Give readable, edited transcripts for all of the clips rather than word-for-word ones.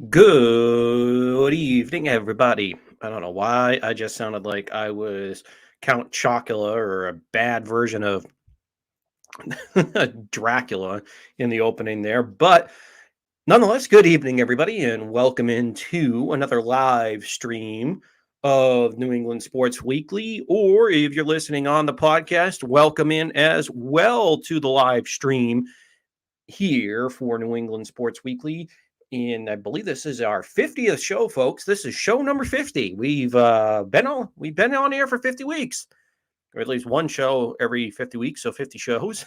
Good evening, everybody. I don't know why I just sounded like I was Count Chocula or a bad version of Dracula in the opening there. But nonetheless, good evening, everybody, and welcome into another live stream of New England Sports Weekly. Or if you're listening on the podcast, welcome in as well to the live stream here for New England Sports Weekly. And I believe this is our 50th show, folks. This is show number 50. We've been on air for 50 weeks, or at least one show every 50 weeks, so 50 shows.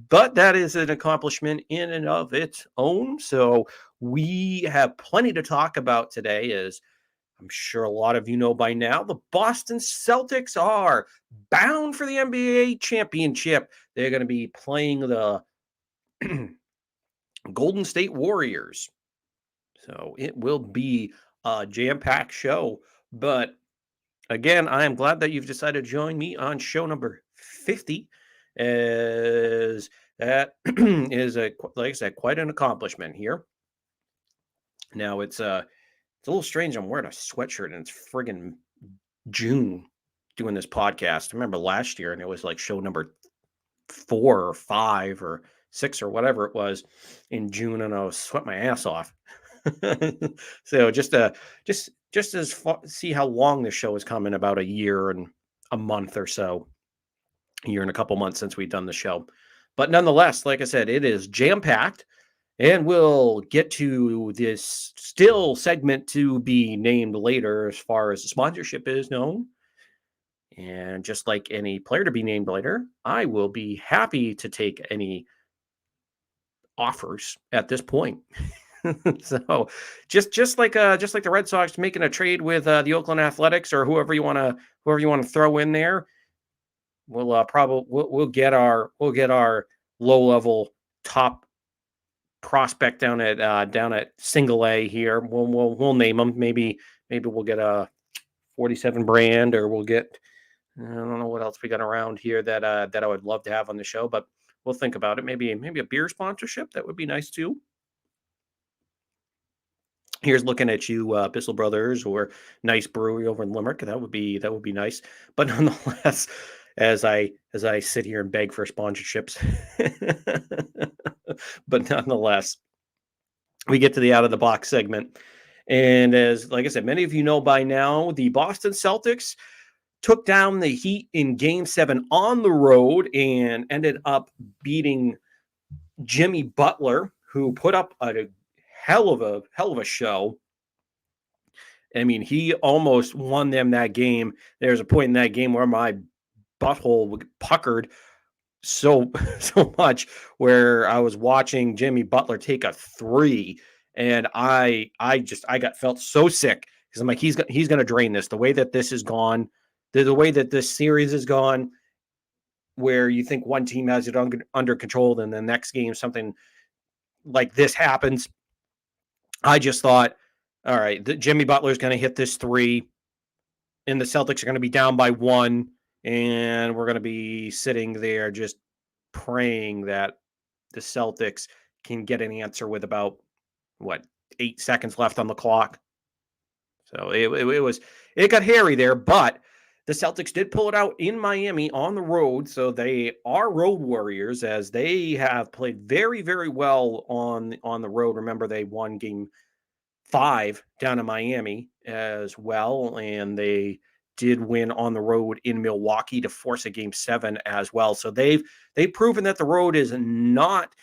But that is an accomplishment in and of its own. So we have plenty to talk about today, as I'm sure a lot of you know by now. The Boston Celtics are bound for the NBA championship. They're going to be playing the Golden State Warriors. So it will be a jam-packed show. But again, I am glad that you've decided to join me on show number 50, as that is, like I said, quite an accomplishment here. Now it's a little strange. I'm wearing a sweatshirt and it's friggin' June doing this podcast. I remember last year and it was like show number 4 or 5 or 6 or whatever it was in June, and I was sweating my ass off. So just as see how long this show is coming, about a year and a month or so, a year and a couple months since we've done the show. But nonetheless, like I said, it is jam-packed, and we'll get to this still segment to be named later as far as the sponsorship is known. And just like any player to be named later, I will be happy to take any offers at this point. So just like the Red Sox making a trade with the Oakland Athletics or whoever you want to throw in there, we'll get our low level top prospect down at single A here. We'll name them. Maybe we'll get a 47 brand, or we'll get, I don't know what else we got around here that I would love to have on the show, but we'll think about it. Maybe a beer sponsorship, that would be nice too. Here's looking at you, Bissell Brothers or Nice Brewery over in Limerick. That would be nice. But nonetheless, as I sit here and beg for sponsorships, but nonetheless, we get to the out of the box segment, and like I said, many of you know by now, the Boston Celtics took down the Heat in Game 7 on the road and ended up beating Jimmy Butler, who put up a hell of a show. I mean, he almost won them that game. There's a point in that game where my butthole puckered so much, where I was watching Jimmy Butler take a 3, and I felt so sick, because I'm like, he's going to drain this. The way that this is gone, the way that this series is gone, where you think one team has it under control, and the next game something like this happens. I just thought, all right, Jimmy Butler's going to hit this 3, and the Celtics are going to be down by 1, and we're going to be sitting there just praying that the Celtics can get an answer with about 8 seconds left on the clock. So it got hairy there, but the Celtics did pull it out in Miami on the road, so they are road warriors, as they have played very, very well on the road. Remember, they won Game 5 down in Miami as well, and they did win on the road in Milwaukee to force a Game 7 as well. So they've proven that the road is not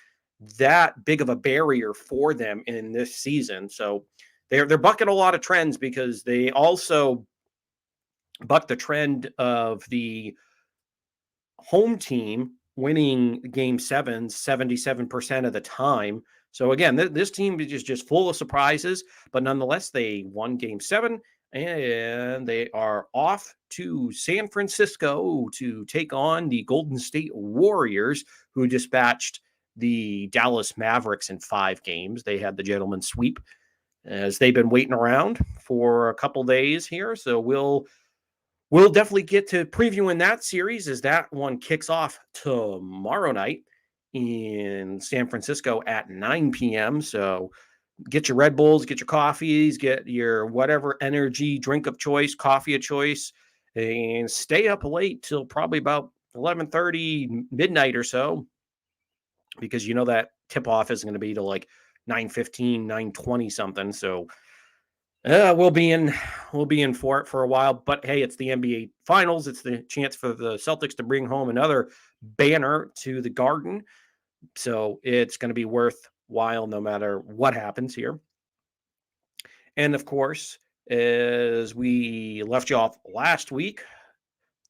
that big of a barrier for them in this season. So they're bucking a lot of trends, because they also buck the trend of the home team winning Game 7 77% of the time. So again, this team is just full of surprises, but nonetheless, they won Game 7, and they are off to San Francisco to take on the Golden State Warriors, who dispatched the Dallas Mavericks in 5 games. They had the gentleman's sweep, as they've been waiting around for a couple days here. So we'll definitely get to previewing that series, as that one kicks off tomorrow night in San Francisco at 9 p.m. So Get your Red Bulls, get your coffees, get your whatever energy drink of choice, coffee of choice, and stay up late till probably about 11:30, midnight or so, because you know that tip off isn't going to be till like 9:15, 9:20 something. So we'll be in for it for a while. But hey, it's the NBA Finals. It's the chance for the Celtics to bring home another banner to the Garden. So it's going to be worthwhile no matter what happens here. And of course, as we left you off last week,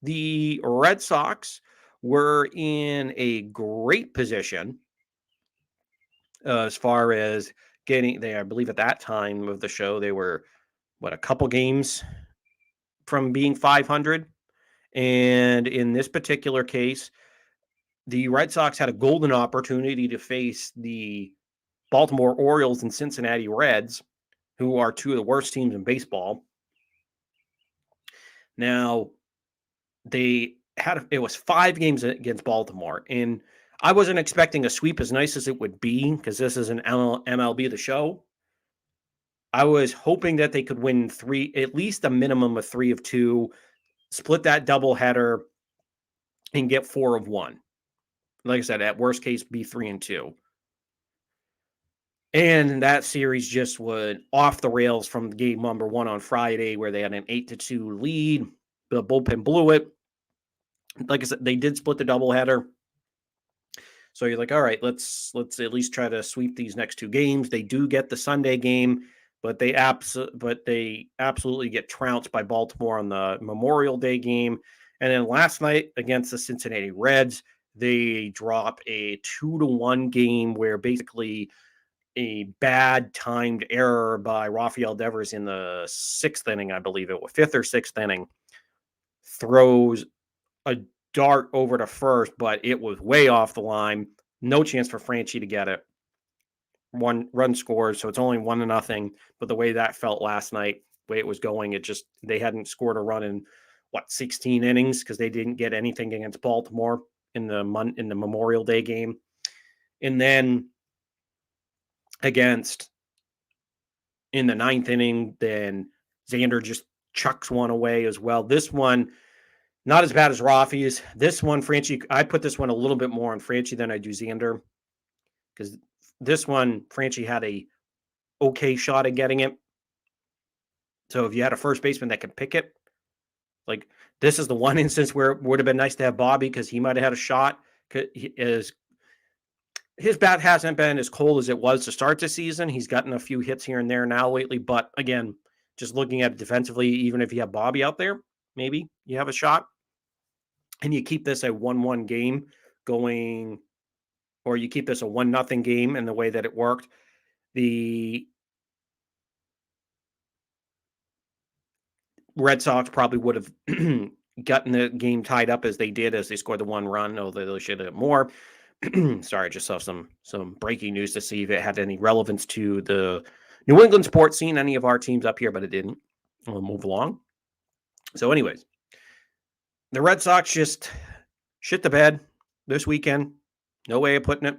the Red Sox were in a great position as far as getting there. I believe at that time of the show, they were, a couple games from being 500. And in this particular case, the Red Sox had a golden opportunity to face the Baltimore Orioles and Cincinnati Reds, who are two of the worst teams in baseball. Now, it was 5 games against Baltimore, and I wasn't expecting a sweep as nice as it would be because this is an MLB The Show. I was hoping that they could win 3, at least a minimum of 3 of 2, split that doubleheader, and get 4 of 1. Like I said, at worst case, be 3-2. And that series just went off the rails from game number 1 on Friday, where they had an 8-2 lead. The bullpen blew it. Like I said, they did split the doubleheader. So you're like, all right, let's at least try to sweep these next 2 games. They do get the Sunday game, but they absolutely get trounced by Baltimore on the Memorial Day game. And then last night against the Cincinnati Reds, they drop a 2-1 game where basically a bad timed error by Rafael Devers in the 6th inning, I believe it was 5th or 6th inning, throws a dart over to first, but it was way off the line. No chance for Franchi to get it. 1 run scores, so it's only 1-0. But the way that felt last night, the way it was going, they hadn't scored a run in 16 innings because they didn't get anything against Baltimore in the Memorial Day game. And then in the 9th inning, then Xander just chucks one away as well. This one, not as bad as Rafi's. This one, Franchi, I put this one a little bit more on Franchi than I do Xander, because this one, Franchi had a okay shot at getting it. So if you had a first baseman that could pick it, like this is the one instance where it would have been nice to have Bobby, because he might have had a shot. His bat hasn't been as cold as it was to start the season. He's gotten a few hits here and there now lately. But again, just looking at it defensively, even if you have Bobby out there, maybe you have a shot. And you keep this a 1-1 game going, or you keep this a 1-0 game in the way that it worked. The Red Sox probably would have gotten the game tied up as they did, as they scored the 1 run, although they should have more. Sorry, I just saw some breaking news to see if it had any relevance to the New England sports scene, any of our teams up here, but it didn't. We'll move along. So anyways, the Red Sox just shit the bed this weekend. No way of putting it.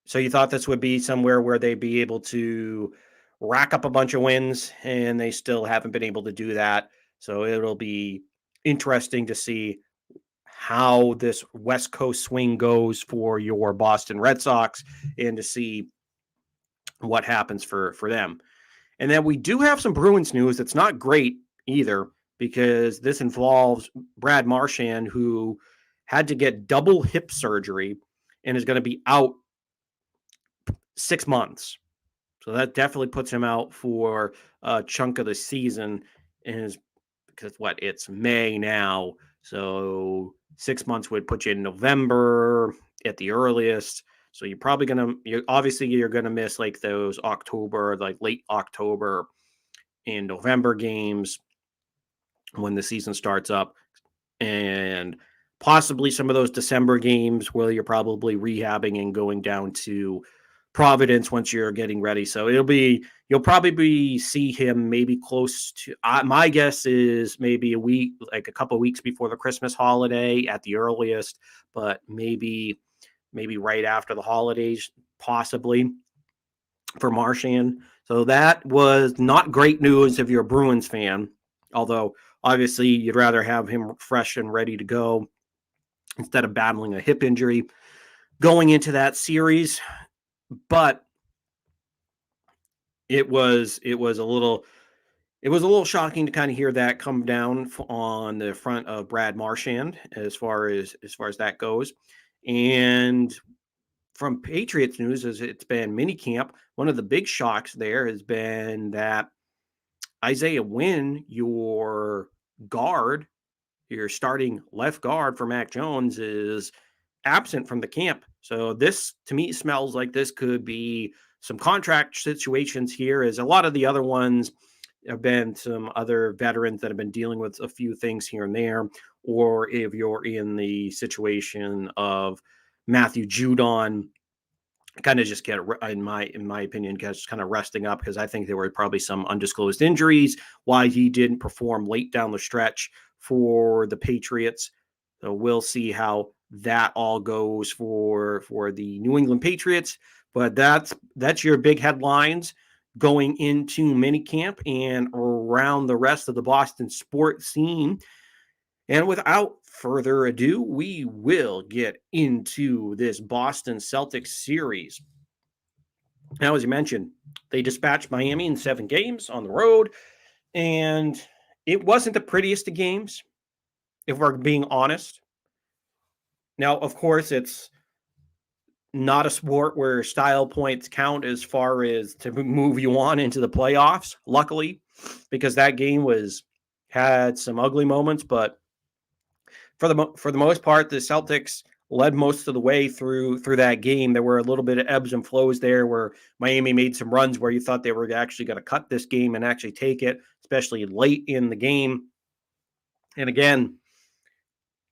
So you thought this would be somewhere where they'd be able to rack up a bunch of wins, and they still haven't been able to do that. So it'll be interesting to see how this West Coast swing goes for your Boston Red Sox, and to see what happens for them. And then we do have some Bruins news that's not great either, because this involves Brad Marchand, who had to get double hip surgery and is going to be out 6 months. So that definitely puts him out for a chunk of the season. And because it's May now, so 6 months would put you in November at the earliest. So you're probably you're gonna miss like those October, like late October and November games when the season starts up, and possibly some of those December games where you're probably rehabbing and going down to Providence once you're getting ready. So you'll probably see him maybe close to, my guess is maybe a week, like a couple of weeks before the Christmas holiday at the earliest, but maybe right after the holidays, possibly. for Marchand. So that was not great news if you're a Bruins fan, although obviously you'd rather have him fresh and ready to go instead of battling a hip injury going into that series. But it was a little shocking to kind of hear that come down on the front of Brad Marchand as far as that goes. And from Patriots news, as it's been minicamp, one of the big shocks there has been that Isaiah Wynn, your guard, your starting left guard for Mac Jones, is absent from the camp. So this, to me, smells like this could be some contract situations here, as a lot of the other ones have been some other veterans that have been dealing with a few things here and there, or if you're in the situation of Matthew Judon, kind of just get, in my opinion, just kind of resting up, because I think there were probably some undisclosed injuries why he didn't perform late down the stretch for the Patriots. So we'll see how that all goes for the New England Patriots. But that's your big headlines going into minicamp and around the rest of the Boston sports scene. And without further ado, we will get into this Boston Celtics series. Now, as you mentioned, they dispatched Miami in 7 games on the road, and it wasn't the prettiest of games, if we're being honest. Now, of course, it's not a sport where style points count as far as to move you on into the playoffs, luckily, because that game had some ugly moments, but for the most part, the Celtics led most of the way through that game. There were a little bit of ebbs and flows there where Miami made some runs where you thought they were actually going to cut this game and actually take it, especially late in the game. And again,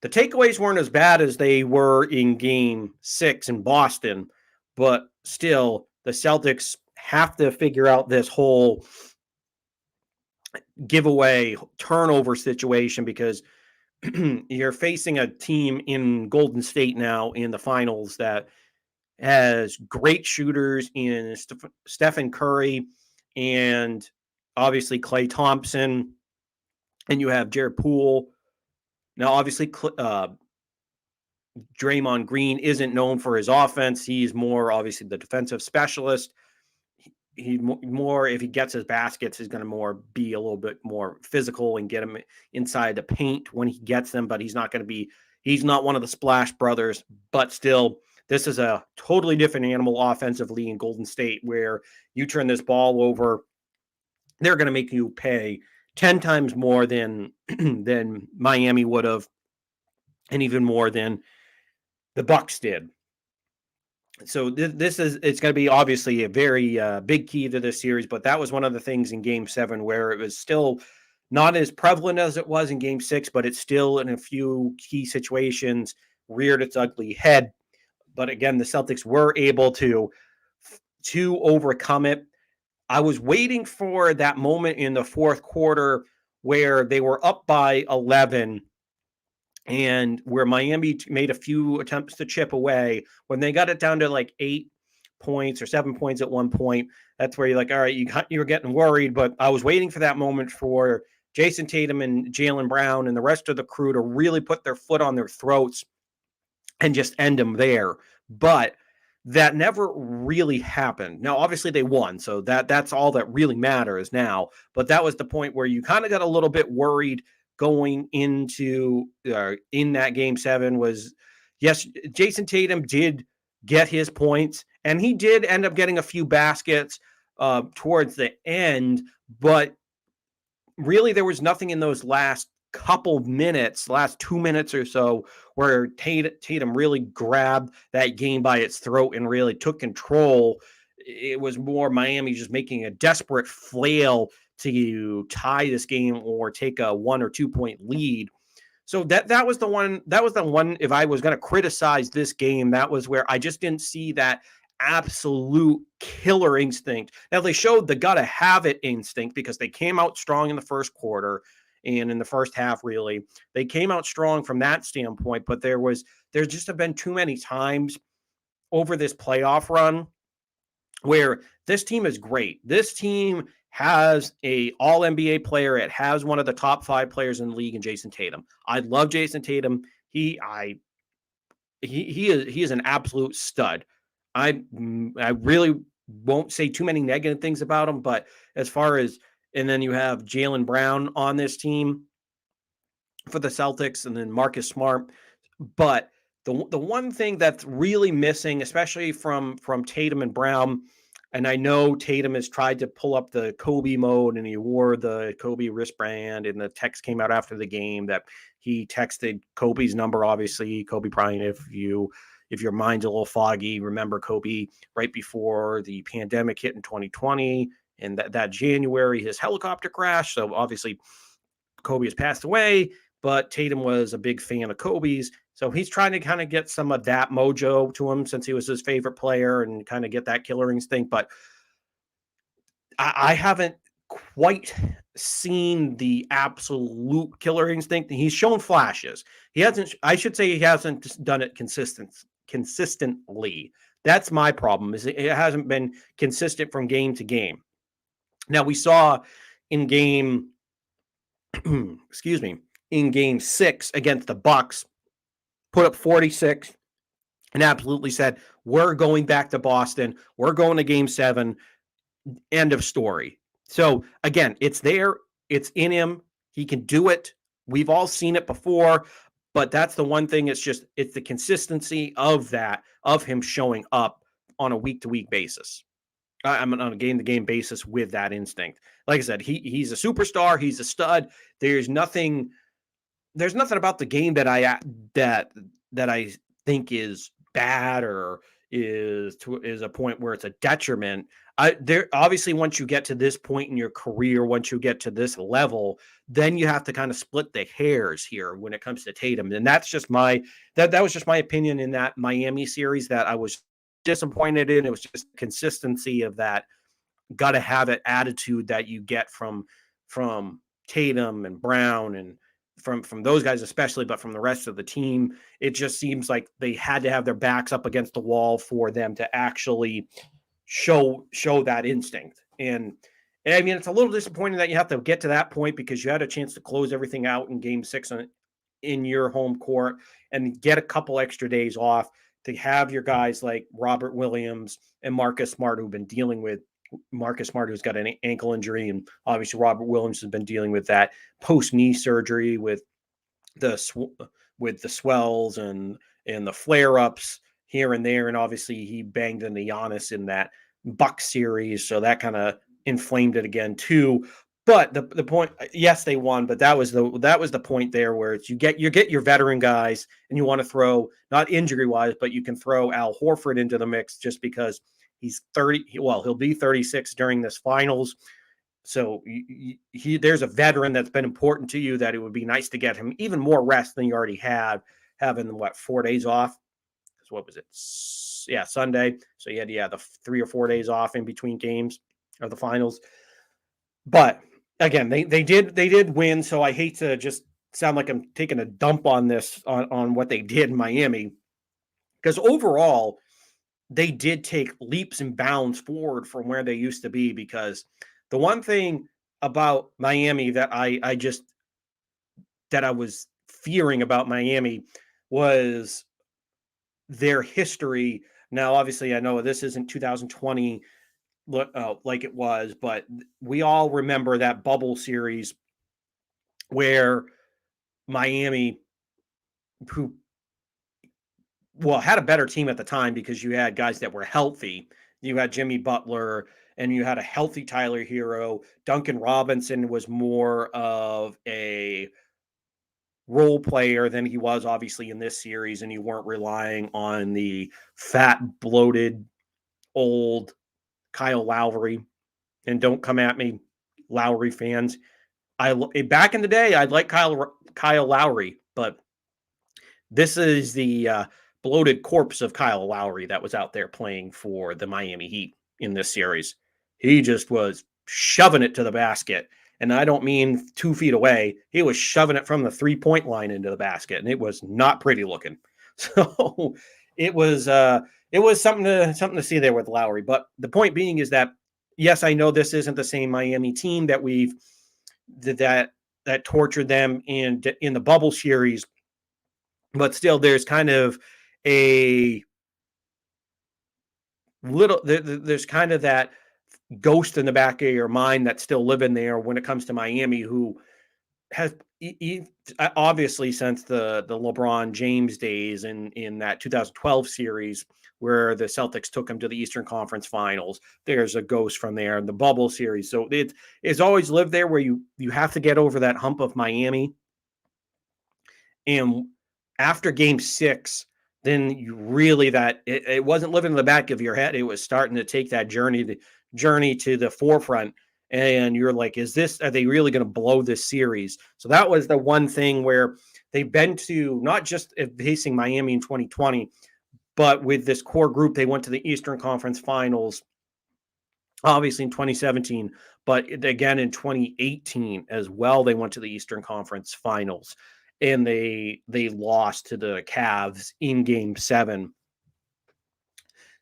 the takeaways weren't as bad as they were in game 6 in Boston, but still the Celtics have to figure out this whole giveaway turnover situation, because you're facing a team in Golden State now in the finals that has great shooters in Stephen Curry and obviously Klay Thompson, and you have Jared Poole. Now, obviously, Draymond Green isn't known for his offense. He's more obviously the defensive specialist. He more, if he gets his baskets, he's going to be a little bit more physical and get him inside the paint when he gets them, but he's not one of the Splash Brothers. But still, this is a totally different animal offensively in Golden State, where you turn this ball over, they're going to make you pay 10 times more than Miami would have, and even more than the Bucks did. So it's going to be obviously a very big key to this series, but that was one of the things in game 7 where it was still not as prevalent as it was in game 6, but it's still in a few key situations reared its ugly head. But again, the Celtics were able to overcome it. I was waiting for that moment in the fourth quarter where they were up by 11 and where Miami made a few attempts to chip away. When they got it down to like 8 points or 7 points at one point, that's where you're like, all right, you were getting worried. But I was waiting for that moment for Jason Tatum and Jaylen Brown and the rest of the crew to really put their foot on their throats and just end them there. But that never really happened. Now, obviously they won, so that's all that really matters now. But that was the point where you kind of got a little bit worried going into in that game 7 was, yes, Jason Tatum did get his points, and he did end up getting a few baskets towards the end, but really there was nothing in those last couple minutes, last 2 minutes or so, where Tatum really grabbed that game by its throat and really took control. It was more Miami just making a desperate flail to tie this game or take a 1 or 2 point lead. So that was the one. If I was going to criticize this game, that was where I just didn't see that absolute killer instinct. Now, they showed the gotta have it instinct because they came out strong in the first quarter and in the first half, really. They came out strong from that standpoint, but there just have been too many times over this playoff run where this team is great. This team has a all NBA player. It has one of the top 5 players in the league in Jason Tatum. I love Jason Tatum. He is an absolute stud. I really won't say too many negative things about him, but as far as, and then you have Jaylen Brown on this team for the Celtics, and then Marcus Smart. But the one thing that's really missing, especially from Tatum and Brown, and I know Tatum has tried to pull up the Kobe mode, and he wore the Kobe wristband, and the text came out after the game that he texted Kobe's number. Obviously, Kobe Bryant, if your mind's a little foggy, remember Kobe right before the pandemic hit in 2020, and that January his helicopter crash. So obviously Kobe has passed away, but Tatum was a big fan of Kobe's. So he's trying to kind of get some of that mojo to him since he was his favorite player and kind of get that killer instinct. But I haven't quite seen the absolute killer instinct. He's shown flashes. He hasn't, I should say, he hasn't done it consistently. That's my problem, is it hasn't been consistent from game to game. Now we saw in game excuse me, in game 6 against the Bucks, put up 46 and absolutely said, we're going back to Boston. We're going to game 7. End of story. So again, it's there. It's in him. He can do it. We've all seen it before, but that's the one thing. It's the consistency of that, of him showing up on a week-to-week basis. I'm on a game-to-game basis with that instinct. Like I said, he's a superstar. He's a stud. There's nothing about the game that I think is bad or is a point where it's a detriment. There obviously, once you get to this point in your career, once you get to this level, then you have to kind of split the hairs here when it comes to Tatum. And that's just that was just my opinion in that Miami series that I was disappointed in. It was just consistency of that got to have it attitude that you get from Tatum and Brown and from those guys especially, but from the rest of the team. It just seems like they had to have their backs up against the wall for them to actually show that instinct. And I mean, it's a little disappointing that you have to get to that point because you had a chance to close everything out in game 6 in your home court and get a couple extra days off to have your guys like Robert Williams and Marcus Smart, who've been dealing with Marcus Smart, who's got an ankle injury, and obviously Robert Williams has been dealing with that post-knee surgery with the swells and the flare-ups here and there, and obviously he banged into Giannis in that Bucks series, so that kind of inflamed it again too. But the point, yes, they won, but that was the point there where it's you get your veteran guys, and you want to throw, not injury wise, but you can throw Al Horford into the mix just because he's 30. Well, he'll be 36 during this finals. So there's a veteran that's been important to you that it would be nice to get him even more rest than you already had, having 4 days off. Because what was it? Yeah, Sunday. So you had the 3 or 4 days off in between games of the finals. But again, they did win. So I hate to just sound like I'm taking a dump on this on what they did in Miami, because overall they did take leaps and bounds forward from where they used to be. Because the one thing about Miami that I was fearing about Miami was their history. Now, obviously, I know this isn't 2020 like it was, but we all remember that bubble series where Miami, who had a better team at the time because you had guys that were healthy. You had Jimmy Butler and you had a healthy Tyler Hero. Duncan Robinson was more of a role player than he was obviously in this series, and you weren't relying on the fat, bloated, old Kyle Lowry. And don't come at me, Lowry fans. Back in the day, I'd like Kyle Lowry, but this is the bloated corpse of Kyle Lowry that was out there playing for the Miami Heat in this series. He just was shoving it to the basket. And I don't mean 2 feet away. He was shoving it from the 3-point line into the basket, and it was not pretty looking. So it was it was something to see there with Lowry. But the point being is that yes, I know this isn't the same Miami team that that tortured them in the bubble series, but still, there's kind of a there's kind of that ghost in the back of your mind that's still living there when it comes to Miami, who has obviously since the LeBron James days in that 2012 series where the Celtics took him to the Eastern Conference Finals. There's a ghost from there in the bubble series. So it's always lived there where you have to get over that hump of Miami. And after game 6, then you really it wasn't living in the back of your head. It was starting to take that journey to the forefront. And you're like, are they really going to blow this series? So that was the one thing where they've been to not just facing Miami in 2020, but with this core group, they went to the Eastern Conference Finals, obviously in 2017, but again in 2018 as well. They went to the Eastern Conference Finals and they lost to the Cavs in game 7.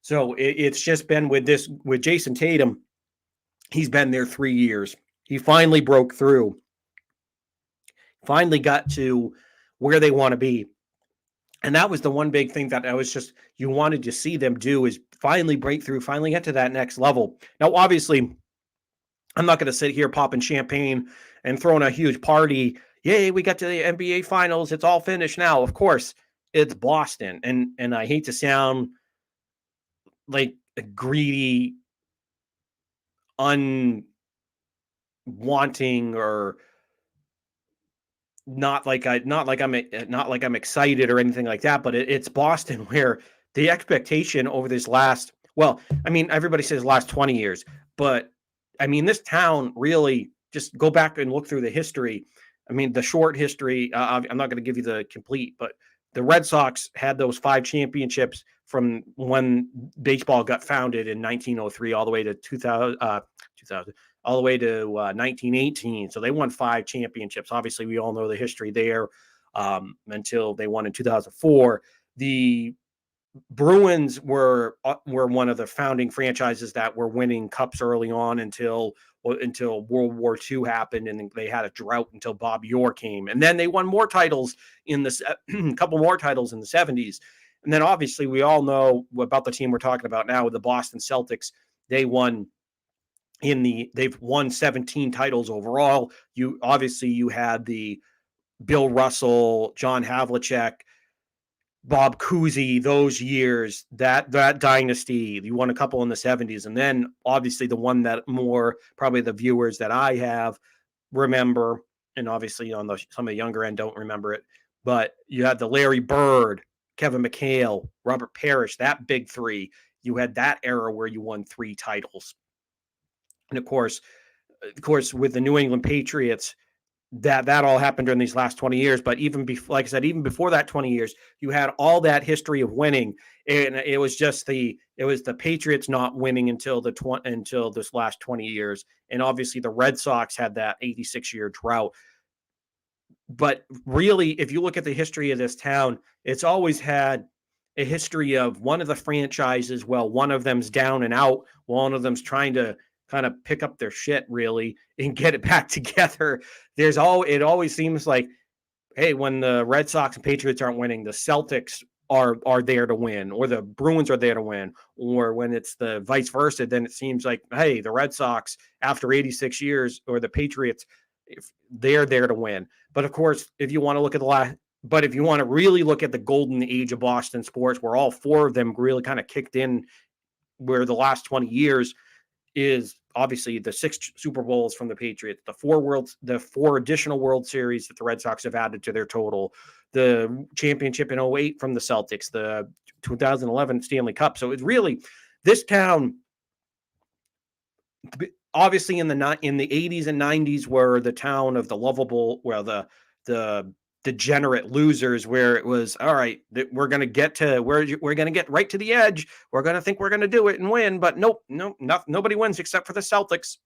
So it's just been with Jason Tatum. He's been there 3 years. He finally broke through, finally got to where they want to be. And that was the one big thing that you wanted to see them do, is finally break through, finally get to that next level. Now, obviously, I'm not going to sit here popping champagne and throwing a huge party. Yay, we got to the NBA Finals. It's all finished now. Of course, it's Boston. And I hate to sound like a greedy, unwanting, or not like I'm excited or anything like that, but it's Boston, where the expectation over this last, well, I mean, everybody says last 20 years, but I mean, this town really, just go back and look through the history. I mean, the short history, I'm not going to give you the complete, but the Red Sox had those 5 championships from when baseball got founded in 1903 all the way to 2000, all the way to 1918. So they won 5 championships. Obviously, we all know the history there until they won in 2004. The Bruins were one of the founding franchises that were winning cups early on until World War II happened, and they had a drought until Bob Orr came, and then they won more titles in a couple more titles in the 70s. And then obviously we all know about the team we're talking about now, with the Boston Celtics. They've won 17 titles overall. You had the Bill Russell, John Havlicek, Bob Cousy, those years, that dynasty. You won a couple in the 70s. And then obviously the one that more probably the viewers that I have remember, and obviously on some of the younger end don't remember it, but you had the Larry Bird, Kevin McHale, Robert Parrish, that big 3. You had that era where you won 3 titles. And of course, with the New England Patriots, that all happened during these last 20 years. But even before, like I said, even before that 20 years, you had all that history of winning, and it was the Patriots not winning until this last 20 years, and obviously the Red Sox had that 86-year drought. But really, if you look at the history of this town, it's always had a history of one of the franchises. Well, one of them's down and out. One of them's trying to kind of pick up their shit really and get it back together. It always seems like, hey, when the Red Sox and Patriots aren't winning, the Celtics are there to win, or the Bruins are there to win, or when it's the vice versa, then it seems like, hey, the Red Sox after 86 years, or the Patriots, if they're there to win. But of course, if you want to look at if you want to really look at the golden age of Boston sports, where all 4 of them really kind of kicked in, where the last 20 years is obviously the 6 Super Bowls from the Patriots, the 4 additional World Series that the Red Sox have added to their total, the championship in 2008 from the Celtics, the 2011 Stanley Cup. So it's really, this town, obviously in the 80s and 90s, were the town of the lovable, where the degenerate losers, where it was, all right, we're going to get right to the edge. We're going to think we're going to do it and win, but nope, nobody wins except for the Celtics.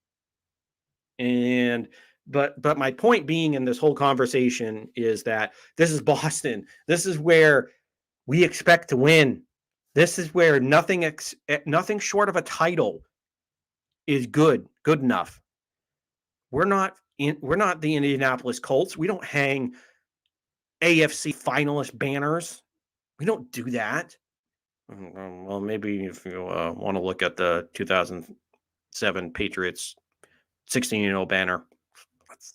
And but my point being in this whole conversation is that this is Boston. This is where we expect to win. This is where nothing short of a title is good enough. We're not the Indianapolis Colts. We don't hang AFC finalist banners. We don't do that. Well, maybe if you want to look at the 2007 Patriots 16-0 banner,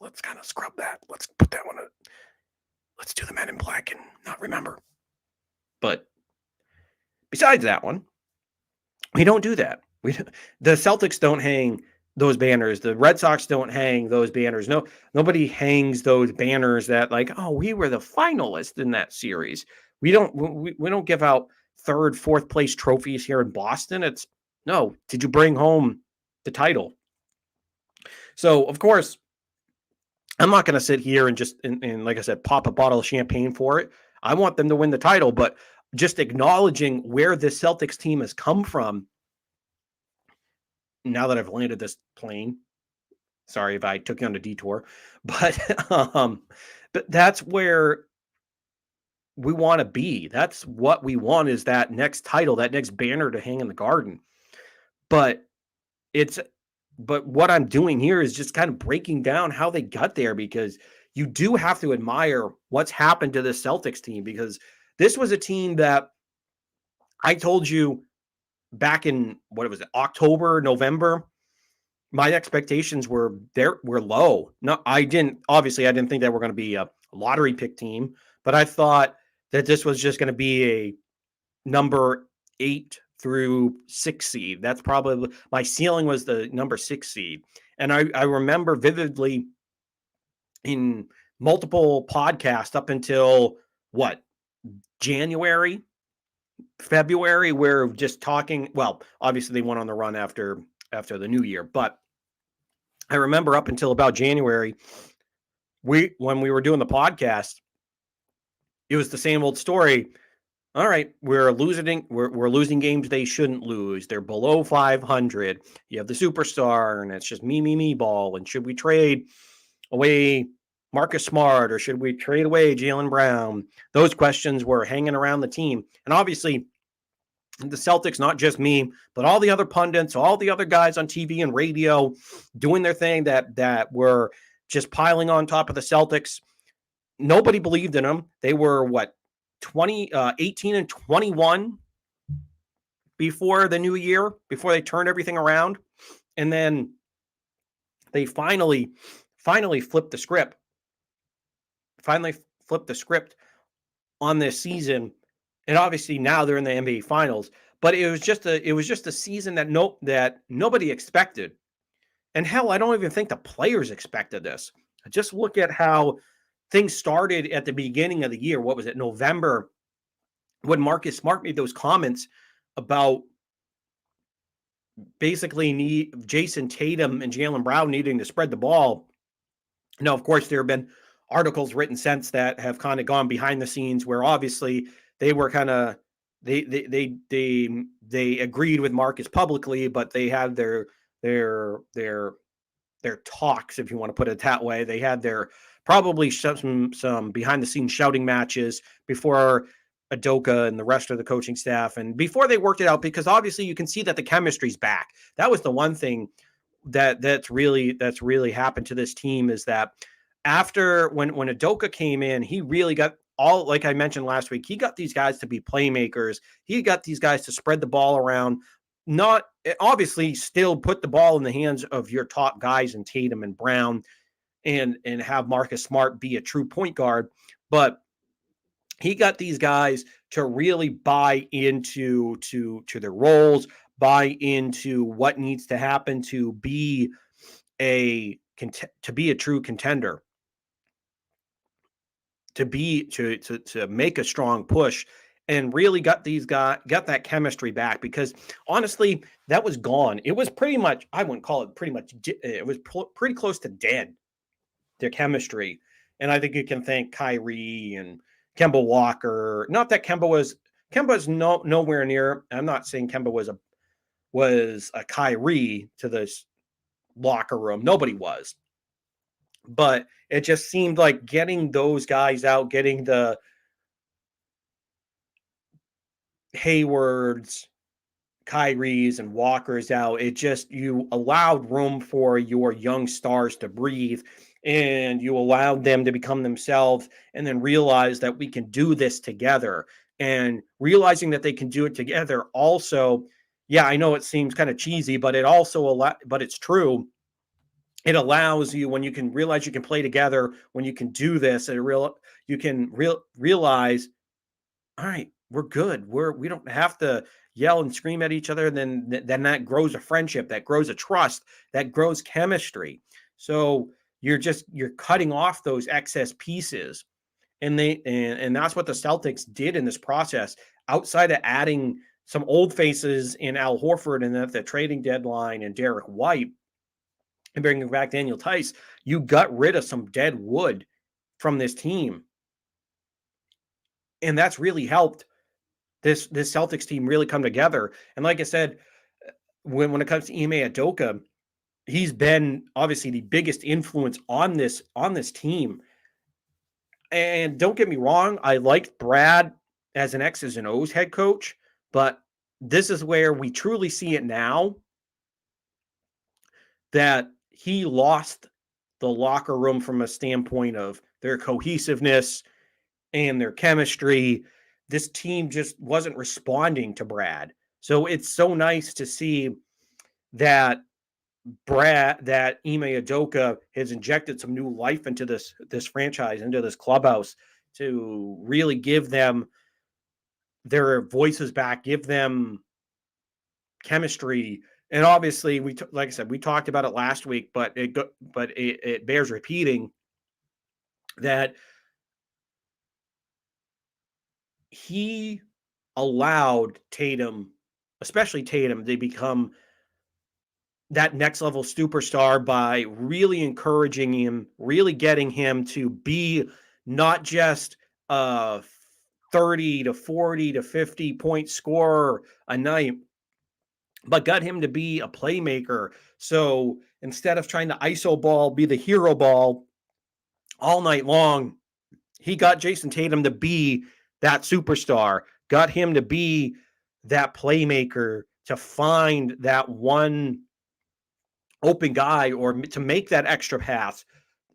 let's kind of scrub that. Let's put that one. Let's do the Men in Black and not remember. But besides that one, we don't do that. The Celtics don't hang those banners. The Red Sox don't hang those banners. Nobody hangs those banners that like, oh, we were the finalists in that series. We don't give out third, fourth place trophies here in Boston. It's no, did you bring home the title? So of course, I'm not going to sit here and just and like I said, pop a bottle of champagne for it. I want them to win the title, but just acknowledging where the Celtics team has come from. Now that I've landed this plane, sorry if I took you on a detour, but that's where we want to be. That's what we want, is that next title, that next banner to hang in the Garden. But what I'm doing here is just kind of breaking down how they got there, because you do have to admire what's happened to the Celtics team, because this was a team that I told you back in, what was it, October, November, my expectations were low. No, I didn't think that we're going to be a lottery pick team, but I thought that this was just going to be a number 8 through 6 seed. That's probably my ceiling, was the number 6 seed. And I remember vividly in multiple podcasts up until January, February, we're just talking. Well, obviously they went on the run after the new year, but I remember up until about January, when we were doing the podcast, it was the same old story. All right, we're losing games they shouldn't lose. They're below 500. You have the superstar, and it's just me ball. And should we trade away Marcus Smart, or should we trade away Jaylen Brown? Those questions were hanging around the team. And obviously, the Celtics, not just me, but all the other pundits, all the other guys on TV and radio doing their thing that were just piling on top of the Celtics. Nobody believed in them. They were 18 and 21 before the new year, before they turned everything around. And then they finally flipped the script. Finally flipped the script on this season. And obviously now they're in the NBA Finals. But it was just a season that nobody expected. And hell, I don't even think the players expected this. Just look at how things started at the beginning of the year. What was it, November, when Marcus Smart made those comments about basically Jason Tatum and Jaylen Brown needing to spread the ball. Now, of course, there have been articles written since that have kind of gone behind the scenes, where obviously they were kind of they agreed with Marcus publicly, but they had their talks, if you want to put it that way. They had their probably some behind the scenes shouting matches before Udoka and the rest of the coaching staff, and before they worked it out, because obviously you can see that the chemistry's back. That was the one thing that's really happened to this team, is that after when Udoka came in, he really got all, like I mentioned last week, he got these guys to be playmakers. He got these guys to spread the ball around. Not obviously still put the ball in the hands of your top guys in Tatum and Brown, and have Marcus Smart be a true point guard, but he got these guys to really buy into their roles, buy into what needs to happen to be a true contender, to make a strong push, and really got that chemistry back, because honestly, that was gone. It was pretty much, I wouldn't call it pretty much, it was pretty close to dead, their chemistry. And I think you can thank Kyrie and Kemba Walker. Not that Kemba's nowhere near. I'm not saying Kemba was a Kyrie to this locker room. Nobody was. But it just seemed like getting those guys out, getting the Hayward's, Kyrie's, and Walker's out. It just, you allowed room for your young stars to breathe, and you allowed them to become themselves, and then realize that we can do this together. And realizing that they can do it together also, yeah, I know it seems kind of cheesy, but it also but it's true. It allows you, when you can realize you can play together, when you can do this, you can realize, all right, we're good. We don't have to yell and scream at each other. Then that grows a friendship, that grows a trust, that grows chemistry. So you're cutting off those excess pieces. And that's what the Celtics did in this process. Outside of adding some old faces in Al Horford and at the trading deadline and Derek White and bringing back Daniel Tice, you got rid of some dead wood from this team. And that's really helped this Celtics team really come together. And like I said, when it comes to Ime Udoka, he's been obviously the biggest influence on this team. And don't get me wrong, I liked Brad as an X's and O's head coach, but this is where we truly see it now that he lost the locker room from a standpoint of their cohesiveness and their chemistry. This team just wasn't responding to Brad. So it's so nice to see that Ime Udoka has injected some new life into this franchise, into this clubhouse, to really give them their voices back, give them chemistry. And obviously, like I said, we talked about it last week, but it bears repeating that he allowed Tatum, especially Tatum, to become that next level superstar by really encouraging him, really getting him to be not just a 30 to 40 to 50 point scorer a night, but got him to be a playmaker. So instead of trying to ISO ball, be the hero ball all night long, he got Jason Tatum to be that superstar, got him to be that playmaker, to find that one open guy or to make that extra pass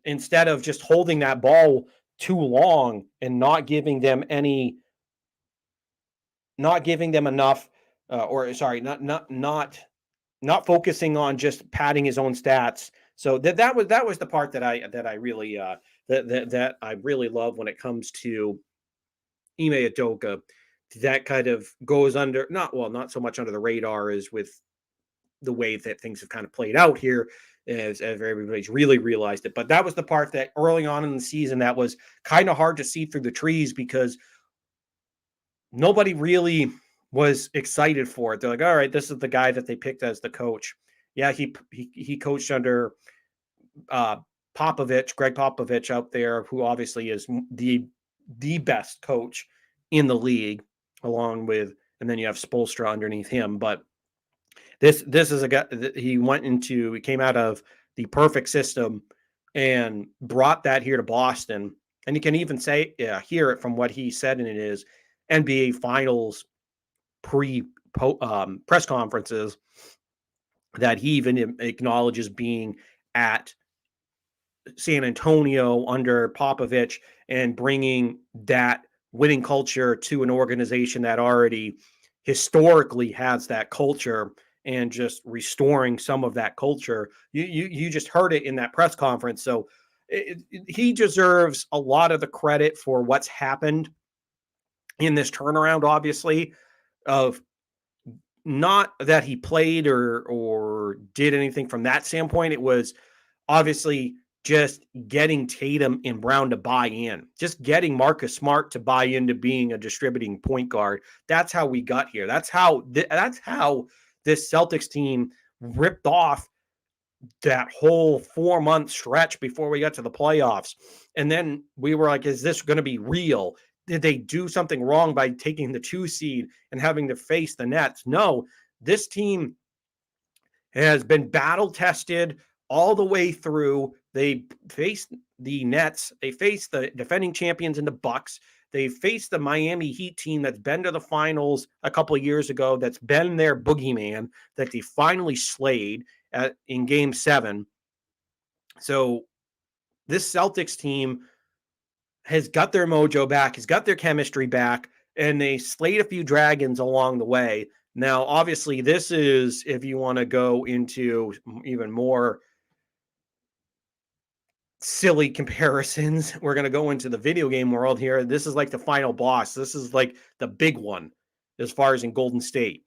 instead of just holding that ball too long and not giving them enough, or sorry, not focusing on just padding his own stats. So that was the part that I really that I really love when it comes to Ime Udoka. That kind of goes under, not so much under the radar as with the way that things have kind of played out here, as everybody's really realized it. But that was the part that early on in the season that was kind of hard to see through the trees because nobody really was excited for it. They're like, all right, this is the guy that they picked as the coach. Yeah, he coached under uh, Greg Popovich out there, who obviously is the best coach in the league, along with, and then you have Spoelstra underneath him. But this is a guy that he came out of the perfect system and brought that here to Boston. And you can even hear it from what he said in his NBA Finals press conferences, that he even acknowledges being at San Antonio under Popovich and bringing that winning culture to an organization that already historically has that culture, and just restoring some of that culture. You just heard it in that press conference. So he deserves a lot of the credit for what's happened in this turnaround, obviously, of not that he played or did anything from that standpoint. It was obviously just getting Tatum and Brown to buy in, just getting Marcus Smart to buy into being a distributing point guard. That's how we got here. That's how this Celtics team ripped off that whole 4-month stretch before we got to the playoffs. And then we were like, is this going to be real? Did they do something wrong by taking the 2 seed and having to face the Nets? No, this team has been battle tested all the way through. They faced the Nets, they faced the defending champions in the Bucks, They faced the Miami Heat team that's been to the finals a couple of years ago, that's been their boogeyman, that they finally slayed in Game 7. So this Celtics team has got their mojo back, has got their chemistry back, and they slayed a few dragons along the way. Now, obviously, this is, if you want to go into even more silly comparisons, we're going to go into the video game world here. This is like the final boss. This is like the big one as far as in Golden State.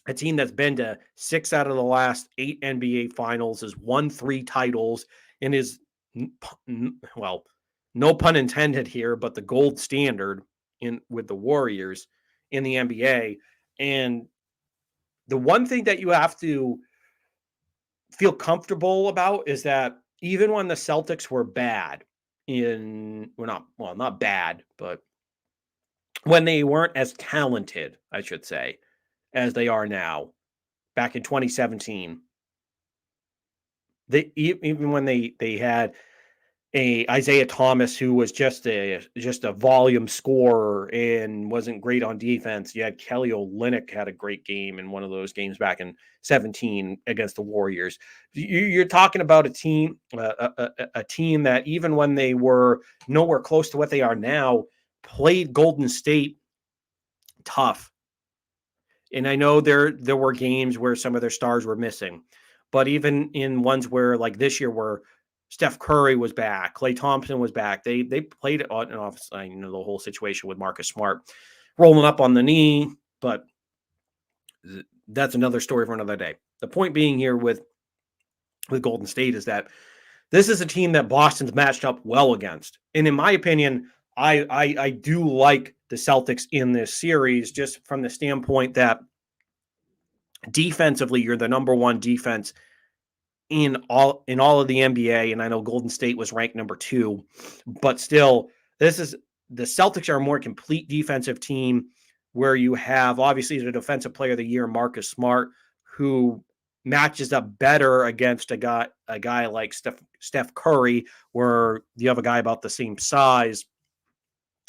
A team that's been to 6 out of the last 8 NBA finals, has won 3 titles, and is, well, no pun intended here, but the gold standard in with the Warriors in the NBA. And the one thing that you have to feel comfortable about is that even when the Celtics were bad not bad, but when they weren't as talented, I should say, as they are now, back in 2017, even when they had a Isaiah Thomas who was just a volume scorer and wasn't great on defense. You had Kelly Olynyk had a great game in one of those games back in 17 against the Warriors. You're talking about a team that even when they were nowhere close to what they are now, played Golden State tough. And I know there were games where some of their stars were missing, but even in ones where, like this year, where Steph Curry was back, Klay Thompson was back, they played it on and off. I know the whole situation with Marcus Smart rolling up on the knee, but that's another story for another day. The point being here with Golden State is that this is a team that Boston's matched up well against, and in my opinion, I do like the Celtics in this series, just from the standpoint that defensively, you're the number one defense in all of the NBA. And I know Golden State was ranked number 2, but still, the Celtics are a more complete defensive team, where you have obviously the defensive player of the year, Marcus Smart, who matches up better against a guy like Steph Curry, where you have a guy about the same size.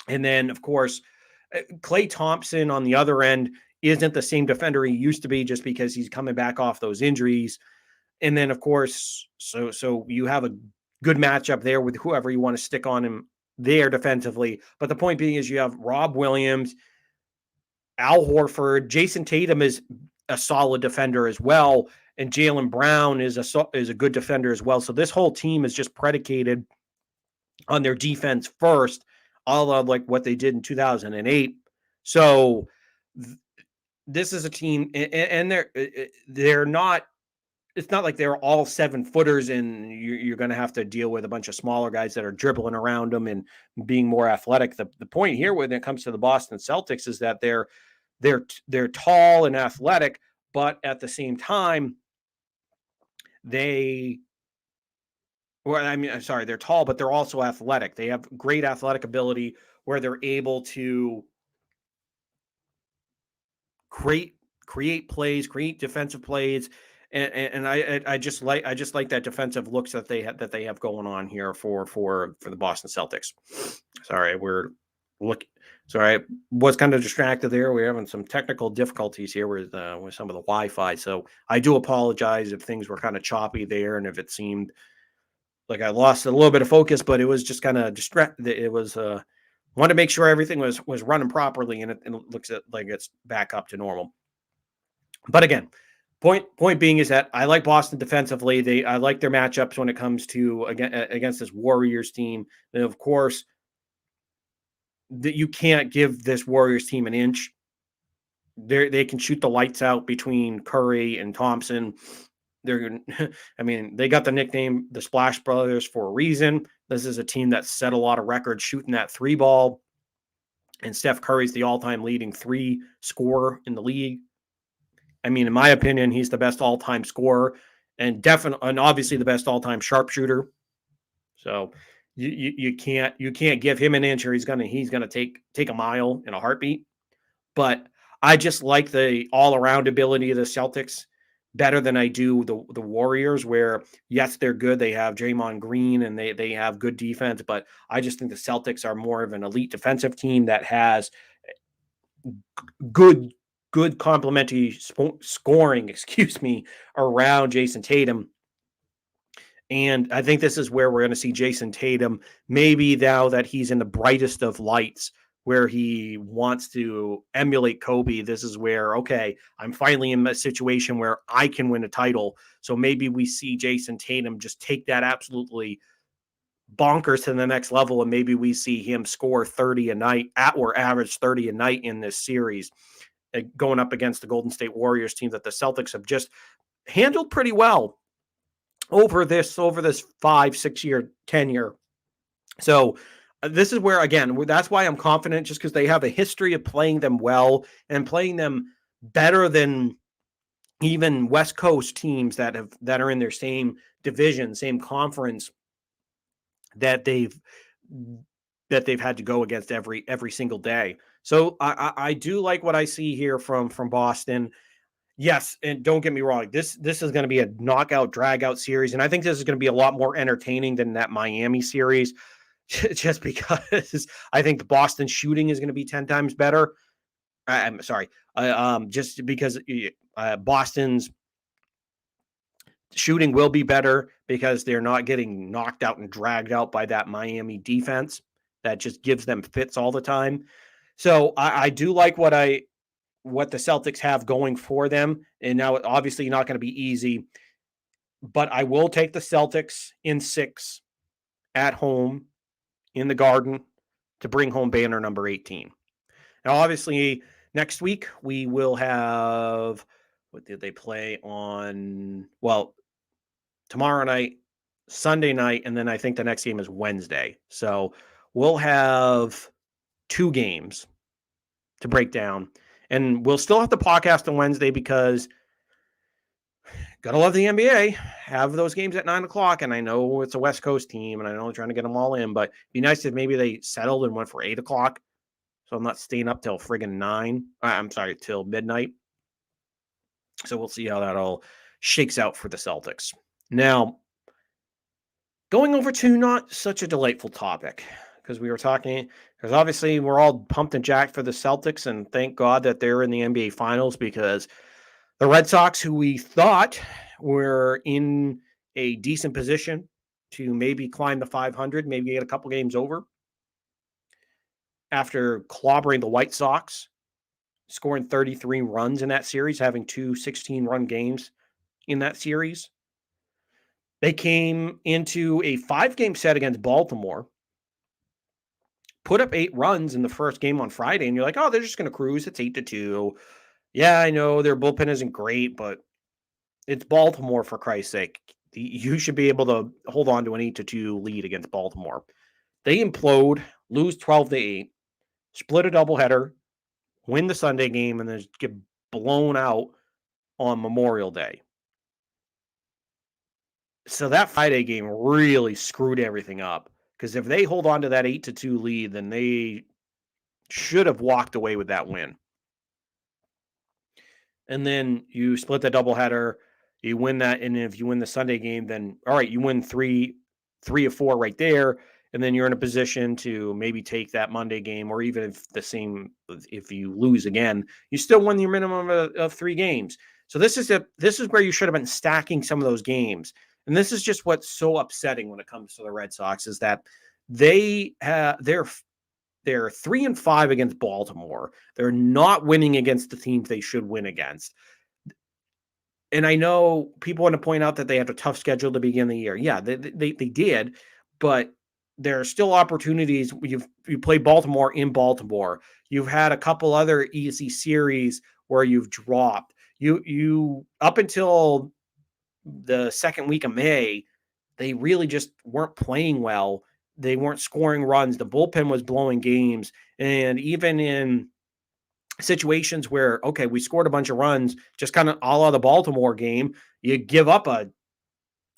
And then, of course, Klay Thompson on the other end isn't the same defender he used to be, just because he's coming back off those injuries. And then, of course, so you have a good matchup there with whoever you want to stick on him there defensively. But the point being is you have Rob Williams, Al Horford, Jason Tatum is a solid defender as well, and Jaylen Brown is a good defender as well. So this whole team is just predicated on their defense first, all of like what they did in 2008. So this is a team, and they're not. It's not like they're all 7-footers and you're going to have to deal with a bunch of smaller guys that are dribbling around them and being more athletic. The point here when it comes to the Boston Celtics is that they're tall and athletic, but at the same time, they're tall, but they're also athletic. They have great athletic ability where they're able to create plays, create defensive plays. And I just like that defensive looks that they have going on here for the Boston Celtics. Sorry, I was kind of distracted there. We're having some technical difficulties here with some of the Wi-Fi, so I do apologize if things were kind of choppy there and if it seemed like I lost a little bit of focus. But it was just kind of distracted. It was wanted to make sure everything was running properly, and it looks like it's back up to normal. But again, point being is that I like Boston defensively. I like their matchups when it comes to against this Warriors team. And of course, that you can't give this Warriors team an inch. They can shoot the lights out between Curry and Thompson. They got the nickname the Splash Brothers for a reason. This is a team that set a lot of records shooting that 3 ball. And Steph Curry's the all-time leading 3 scorer in the league. In my opinion, he's the best all-time scorer and obviously the best all-time sharpshooter. So you can't give him an inch, or he's gonna take a mile in a heartbeat. But I just like the all-around ability of the Celtics. better than I do the Warriors, where yes, they're good. They have Draymond Green and they have good defense, but I just think the Celtics are more of an elite defensive team that has good complementary scoring, excuse me, around Jason Tatum. And I think this is where we're going to see Jason Tatum, maybe now that he's in the brightest of lights, where he wants to emulate Kobe. This is where, okay, I'm finally in a situation where I can win a title. So maybe we see Jason Tatum just take that absolutely bonkers to the next level. And maybe we see him score 30 a night or average 30 a night in this series, going up against the Golden State Warriors team that the Celtics have just handled pretty well over this 5-6 year tenure. So this is where, again, that's why I'm confident, just because they have a history of playing them well and playing them better than even West Coast teams that are in their same division, same conference, that they've had to go against every single day. So I do like what I see here from Boston. Yes, and don't get me wrong, this is going to be a knockout, drag-out series, and I think this is going to be a lot more entertaining than that Miami series, just because I think the Boston shooting is going to be 10 times better. I'm sorry, just because Boston's shooting will be better because they're not getting knocked out and dragged out by that Miami defense that just gives them fits all the time. So I do like what the Celtics have going for them. And now, obviously, not going to be easy, but I will take the Celtics in 6 at home in the Garden to bring home banner number 18. Now, obviously, next week we will have, what did they play on? Well, tomorrow night, Sunday night, and then I think the next game is Wednesday. So we'll have 2 games to break down. And we'll still have the podcast on Wednesday because gotta love the NBA. Have those games at 9:00, and I know it's a West Coast team, and I know they're trying to get them all in, but it'd be nice if maybe they settled and went for 8:00, so I'm not staying up till friggin' 9. I'm sorry, till midnight. So we'll see how that all shakes out for the Celtics. Now, going over to not such a delightful topic, because we were talking, because obviously we're all pumped and jacked for the Celtics, and thank God that they're in the NBA Finals, because the Red Sox, who we thought were in a decent position to maybe climb the 500, maybe get a couple games over, after clobbering the White Sox, scoring 33 runs in that series, having 2 16-run games in that series. They came into a 5-game set against Baltimore, put up 8 runs in the first game on Friday, and you're like, oh, they're just going to cruise. It's 8-2. Yeah, I know their bullpen isn't great, but it's Baltimore, for Christ's sake. You should be able to hold on to an 8-2 lead against Baltimore. They implode, lose 12-8, split a doubleheader, win the Sunday game, and then get blown out on Memorial Day. So that Friday game really screwed everything up, because if they hold on to that 8-2 lead, then they should have walked away with that win. And then you split the doubleheader, you win that, and if you win the Sunday game, then all right, you win three of 4 right there, and then you're in a position to maybe take that Monday game, or even if you lose again, you still won your minimum of 3 games. So this is where you should have been stacking some of those games. And this is just what's so upsetting when it comes to the Red Sox, is that they're 3-5 against Baltimore. They're not winning against the teams they should win against. And I know people want to point out that they have a tough schedule to begin the year. Yeah, they did, but there are still opportunities. You play Baltimore in Baltimore. You've had a couple other easy series where you've dropped. You up until the second week of May, they really just weren't playing well. They weren't scoring runs. The bullpen was blowing games. And even in situations where, okay, we scored a bunch of runs, just kind of a la the Baltimore game, you give up a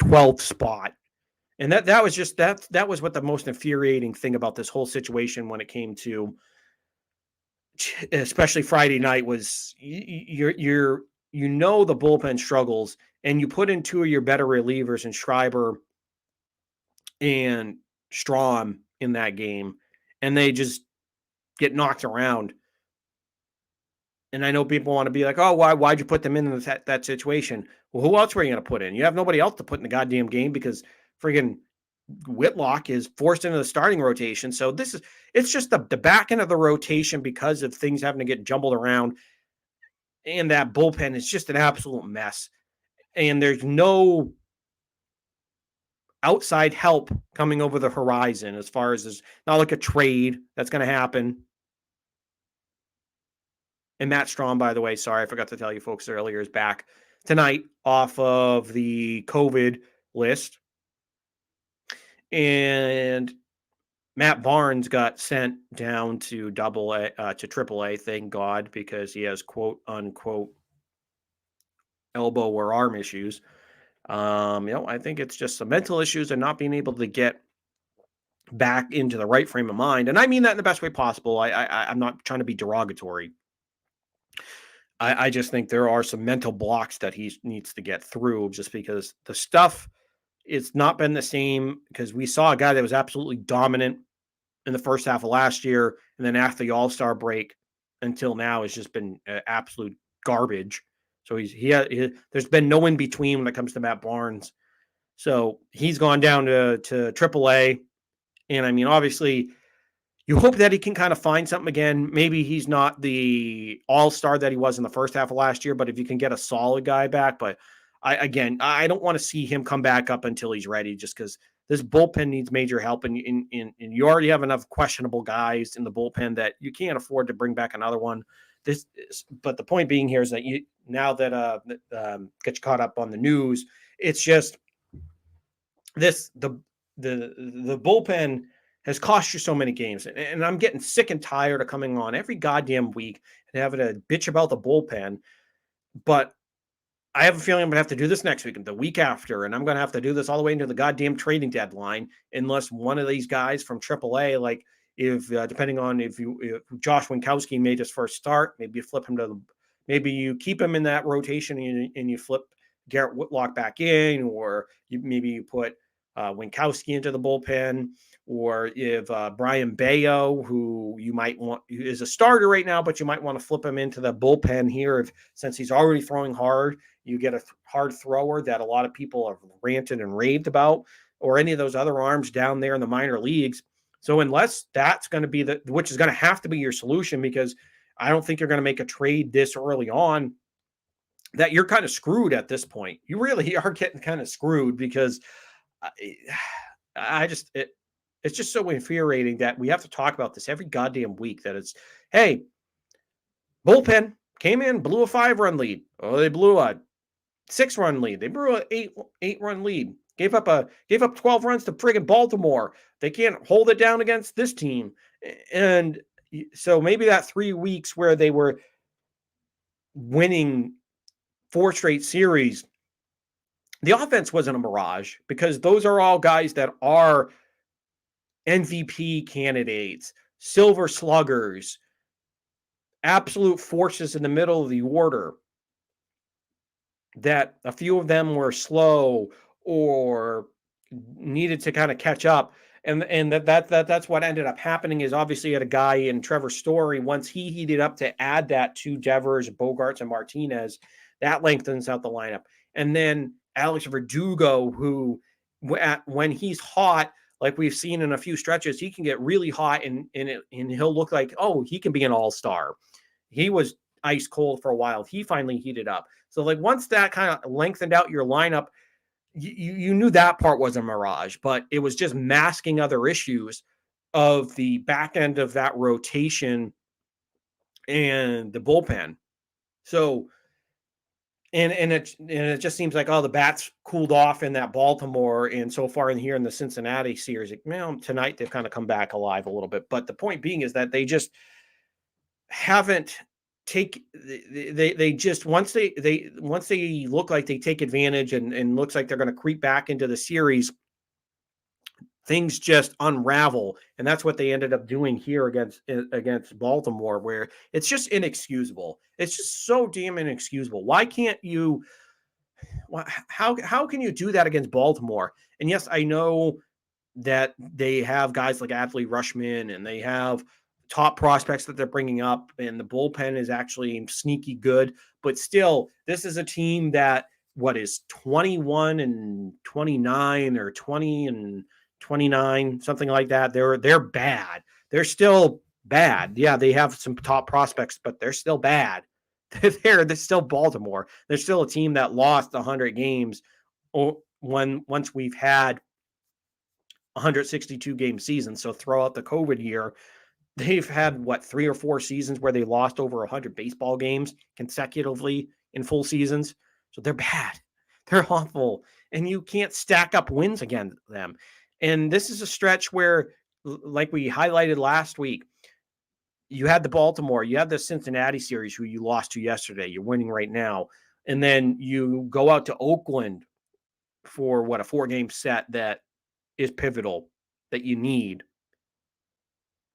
12th spot. And that was what the most infuriating thing about this whole situation when it came to, especially Friday night, was you're you know the bullpen struggles, and you put in two of your better relievers in Schreiber and Strahm in that game, and they just get knocked around. And I know people want to be like, oh, why'd you put them in that situation? Well, who else were you going to put in? You have nobody else to put in the goddamn game because friggin' Whitlock is forced into the starting rotation. So it's just the back end of the rotation because of things having to get jumbled around. And that bullpen is just an absolute mess. And there's no outside help coming over the horizon as far as there's not like a trade that's going to happen. And Matt Strahm, by the way, sorry, I forgot to tell you folks earlier, is back tonight off of the COVID list. And Matt Barnes got sent down to triple A, thank God, because he has quote unquote elbow or arm issues. I think it's just some mental issues and not being able to get back into the right frame of mind. And I mean that in the best way possible. I'm not trying to be derogatory. I just think there are some mental blocks that he needs to get through just because the stuff, it's not been the same because we saw a guy that was absolutely dominant in the first half of last year. And then after the All-Star break until now, it's just been absolute garbage. So there's been no in between when it comes to Matt Barnes. So he's gone down to AAA. And I mean, obviously, you hope that he can kind of find something again. Maybe he's not the all-star that he was in the first half of last year, but if you can get a solid guy back. But I don't want to see him come back up until he's ready just because this bullpen needs major help. And you already have enough questionable guys in the bullpen that you can't afford to bring back another one. But the point being here is that now that get you caught up on the news, it's just the bullpen has cost you so many games. And I'm getting sick and tired of coming on every goddamn week and having to bitch about the bullpen. But I have a feeling I'm going to have to do this next week and the week after, and I'm going to have to do this all the way into the goddamn trading deadline unless one of these guys from AAA, like if depending on if Josh Winkowski made his first start, maybe you flip him maybe you keep him in that rotation and you flip Garrett Whitlock back in, or maybe you put Winkowski into the bullpen, or if Brian Bayo, who you might want is a starter right now, but you might want to flip him into the bullpen here since he's already throwing hard. You get a hard thrower that a lot of people have ranted and raved about, or any of those other arms down there in the minor leagues. So unless that's going to be which is going to have to be your solution, because I don't think you're going to make a trade this early on, that you're kind of screwed at this point. You really are getting kind of screwed because it's just so infuriating that we have to talk about this every goddamn week, that it's, hey, bullpen came in, blew a 5-run lead. Oh, they blew a 6-run lead. They blew an 8-run lead. Gave up 12 runs to friggin' Baltimore. They can't hold it down against this team. And so maybe that 3 weeks where they were winning 4 straight series, the offense wasn't a mirage, because those are all guys that are MVP candidates, silver sluggers, absolute forces in the middle of the order. That a few of them were slow or needed to kind of catch up. And that's what ended up happening is obviously you had a guy in Trevor Story, once he heated up to add that to Devers, Bogarts, and Martinez, that lengthens out the lineup. And then Alex Verdugo, who when he's hot, like we've seen in a few stretches, he can get really hot and he'll look like, oh, he can be an all-star. He was ice cold for a while. He finally heated up. So like once that kind of lengthened out your lineup, you knew that part was a mirage, but it was just masking other issues of the back end of that rotation and the bullpen. So, and it just seems like, oh, the bats cooled off in that Baltimore, and so far in here in the Cincinnati series, tonight they've kind of come back alive a little bit. But the point being is that they just haven't they just once they look like they take advantage and looks like they're going to creep back into the series, things just unravel, and that's what they ended up doing here against Baltimore, where it's just inexcusable. It's just so damn inexcusable. Why can't you? How can you do that against Baltimore? And yes, I know that they have guys like Adley Rushman and they have top prospects that they're bringing up, and the bullpen is actually sneaky good. But still, this is a team that what is 21-29 or 20-29, something like that. They're bad. They're still bad. Yeah, they have some top prospects, but they're still bad. They're still Baltimore. They're still a team that lost 100 games once we've had 162 game season. So throughout the COVID year, they've had what 3 or 4 seasons where they lost over 100 baseball games consecutively in full seasons. So they're bad. They're awful. And you can't stack up wins against them. And this is a stretch where, like we highlighted last week, you had the Baltimore, you had the Cincinnati series who you lost to yesterday. You're winning right now. And then you go out to Oakland for what a 4-game set that is pivotal that you need.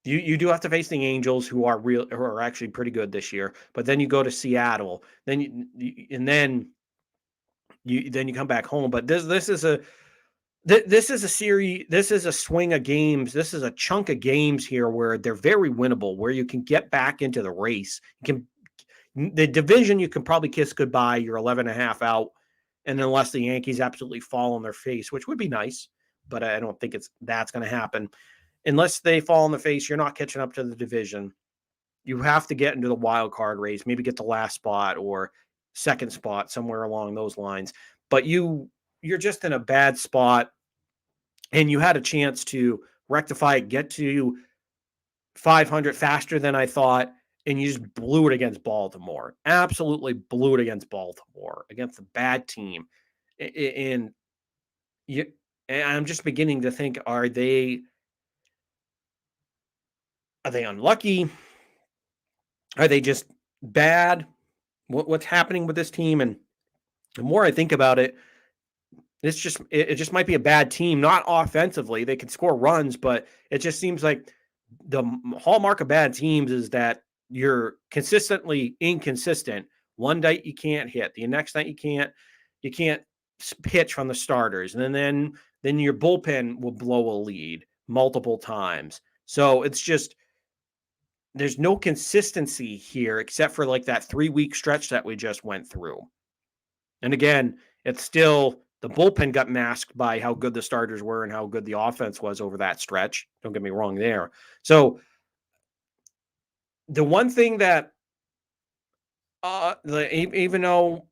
You do have to face the Angels, who are actually pretty good this year. But then you go to Seattle, then you come back home. But this is a series. This is a swing of games. This is a chunk of games here where they're very winnable, where you can get back into the race. The division you can probably kiss goodbye. You're 11.5 out, and unless the Yankees absolutely fall on their face, which would be nice, but I don't think that's going to happen. Unless they fall in the face, you're not catching up to the division. You have to get into the wild card race, maybe get the last spot or second spot, somewhere along those lines. But you're just in a bad spot, and you had a chance to rectify it, get to 500 faster than I thought, and you just blew it against Baltimore. Absolutely blew it against Baltimore, against a bad team. And I'm just beginning to think, are they unlucky? Are they just bad? What's happening with this team? And the more I think about it, it just might be a bad team. Not offensively, they can score runs, but it just seems like the hallmark of bad teams is that you're consistently inconsistent. One night you can't hit, the next night you can't pitch from the starters, and then your bullpen will blow a lead multiple times. So it's just, there's no consistency here except for like that 3-week stretch that we just went through. And again, it's still, the bullpen got masked by how good the starters were and how good the offense was over that stretch. Don't get me wrong there. So the one thing that, even though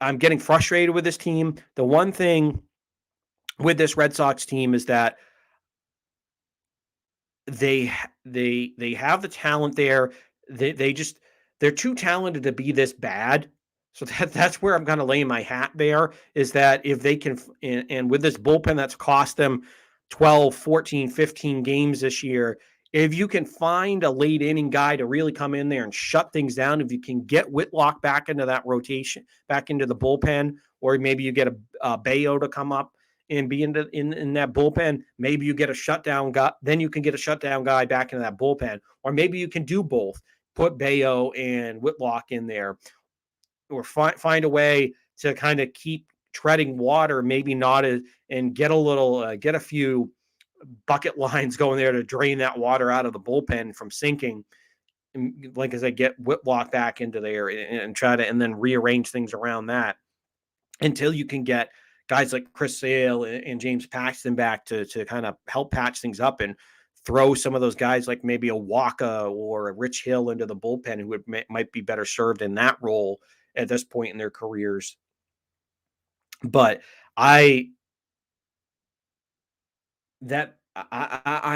I'm getting frustrated with this team, the one thing with this Red Sox team is that they have the talent there. They're too talented to be this bad. So that's where I'm going to lay my hat there, is that if they can, and with this bullpen that's cost them 12, 14, 15 games this year, if you can find a late inning guy to really come in there and shut things down, if you can get Whitlock back into that rotation, back into the bullpen, or maybe you get a Bayo to come up and be in that bullpen, maybe you get a shutdown guy, then you can get a shutdown guy back into that bullpen, or maybe you can do both, put Bayo and Whitlock in there, or find a way to kind of keep treading water, maybe not and get a few bucket lines going there to drain that water out of the bullpen from sinking. And like I said, get Whitlock back into there and try to, and then rearrange things around that until you can get guys like Chris Sale and James Paxton back to kind of help patch things up and throw some of those guys like maybe a Waka or a Rich Hill into the bullpen, who might be better served in that role at this point in their careers. But I'm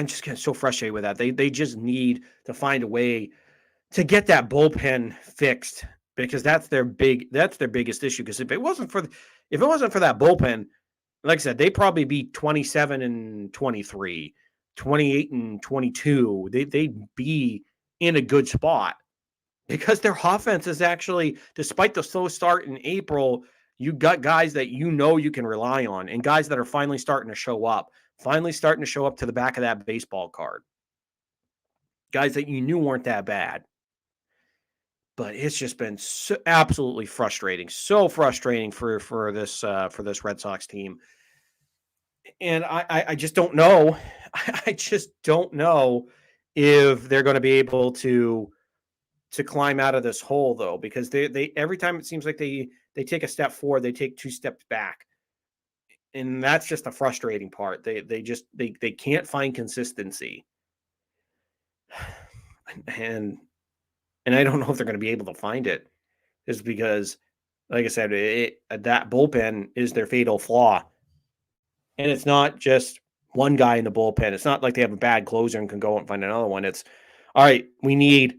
just getting so frustrated with that. They just need to find a way to get that bullpen fixed, because that's their biggest issue. Because if it wasn't for that bullpen, like I said, they'd probably be 27-23, 28-22. They'd be in a good spot, because their offense is actually, despite the slow start in April, you got guys that you can rely on, and guys that are finally starting to show up. finally starting to show up to the back of that baseball card. Guys that you knew weren't that bad. But it's just been so absolutely frustrating. So frustrating for this Red Sox team. And I just don't know. I just don't know if they're going to be able to climb out of this hole, though, because they every time it seems like they take a step forward, they take 2 steps back. And that's just the frustrating part. They can't find consistency. And I don't know if they're going to be able to find it, is because, like I said, that bullpen is their fatal flaw. And it's not just one guy in the bullpen. It's not like they have a bad closer and can go out and find another one. It's, all right, we need